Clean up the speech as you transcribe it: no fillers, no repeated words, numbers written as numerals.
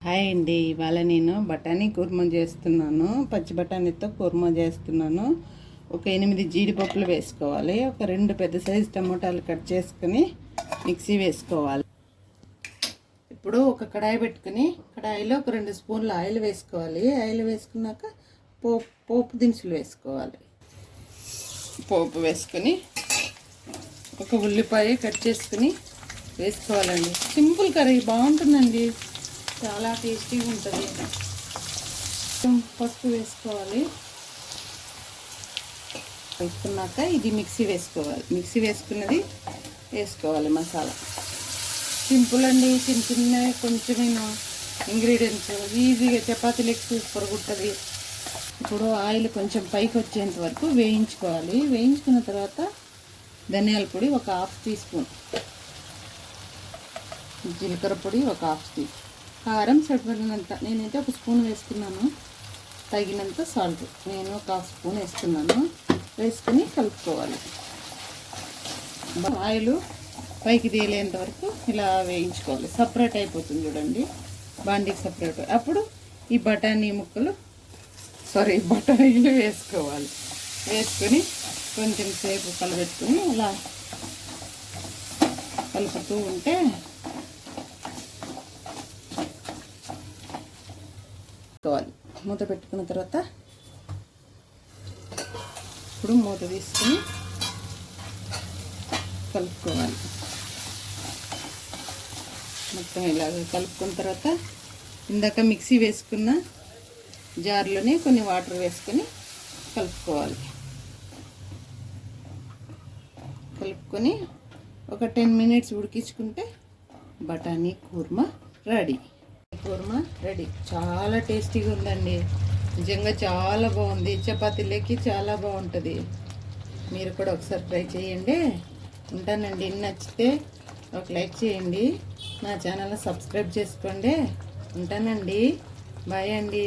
Hi అండి. ఇవాళ నేను బఠానీ కుర్మా చేస్తున్నాను. పచ్చి బఠానీతో కుర్మా చేస్తున్నాను. ఒక 8 జీడిపప్పులు వేసుకోవాలి. ఒక 2 పెద్ద సైజు టమోటాలు కట్ చేసుకుని మిక్సీ వేసుకోవాలి. ఇప్పుడు ఒక కడాయి పెట్టుకుని కడాయిలో ఒక 2 స్పూన్ల ఆయిల్ వేసుకోవాలి. ఆయిల్ వేసుకున్నాక పోపు దినుసులు వేసుకోవాలి. పోపు వేసుకొని ఒక ఉల్లిపాయ కట్ చేసుకుని వేసుకోవాలండి. సింపుల్ కర్రీ బాగుంటుందండి, చాలా టేస్టీగా ఉంటుంది. పసుపు వేసుకోవాలి. వేసుకున్నాక ఇది మిక్సీ వేసుకోవాలి. మిక్సీ వేసుకున్నది వేసుకోవాలి. మసాలా సింపుల్ అండి, చిన్న చిన్న కొంచెమైనా ఇంగ్రీడియంట్స్, ఈజీగా చపాతీలకు సూపర్గా ఉంటుంది. ఇప్పుడు ఆయిల్ కొంచెం పైకి వచ్చేంత వరకు వేయించుకోవాలి. వేయించుకున్న తర్వాత ధనియాల పొడి ఒక 1/2 టీ స్పూన్, జీలకర్ర పొడి ఒక 1/2 స్పూన్, కారం సరిపడినంత, నేనైతే 1 స్పూన్ వేసుకున్నాను. తగినంత సాల్ట్ నేను ఒక 1/2 స్పూన్ వేసుకున్నాను. వేసుకుని కలుపుకోవాలి. ఆయిల్ పైకి తేలేంత వరకు ఇలా వేయించుకోవాలి. సపరేట్ అయిపోతుంది చూడండి, బాండీకి సపరేట్. అప్పుడు ఈ బఠానీలు వేసుకోవాలి. వేసుకొని కొంచెం సేపు కలబెట్టుకుని ఇలా కలుపుతూ ఉంటే మూత పెట్టుకున్న తర్వాత ఇప్పుడు మూత తీసుకుని కలుపుకోవాలి. మొత్తం ఇలాగ కలుపుకున్న తర్వాత ఇందాక మిక్సీ వేసుకున్న జార్లోనే కొన్ని వాటర్ వేసుకొని కలుపుకోవాలి. కలుపుకొని ఒక 10 మినిట్స్ ఉడికించుకుంటే బఠానీ కుర్మా రెడీ. కుర్మా రెడీ. చాలా టేస్టీగా ఉందండి, నిజంగా చాలా బాగుంది. చపాతీలకి చాలా బాగుంటుంది. మీరు కూడా ఒకసారి ట్రై చేయండి. ఉంటానండి. నచ్చితే ఒక లైక్ చేయండి, నా ఛానల్ని సబ్స్క్రైబ్ చేసుకోండి. ఉంటానండి. బాయ్ అండి.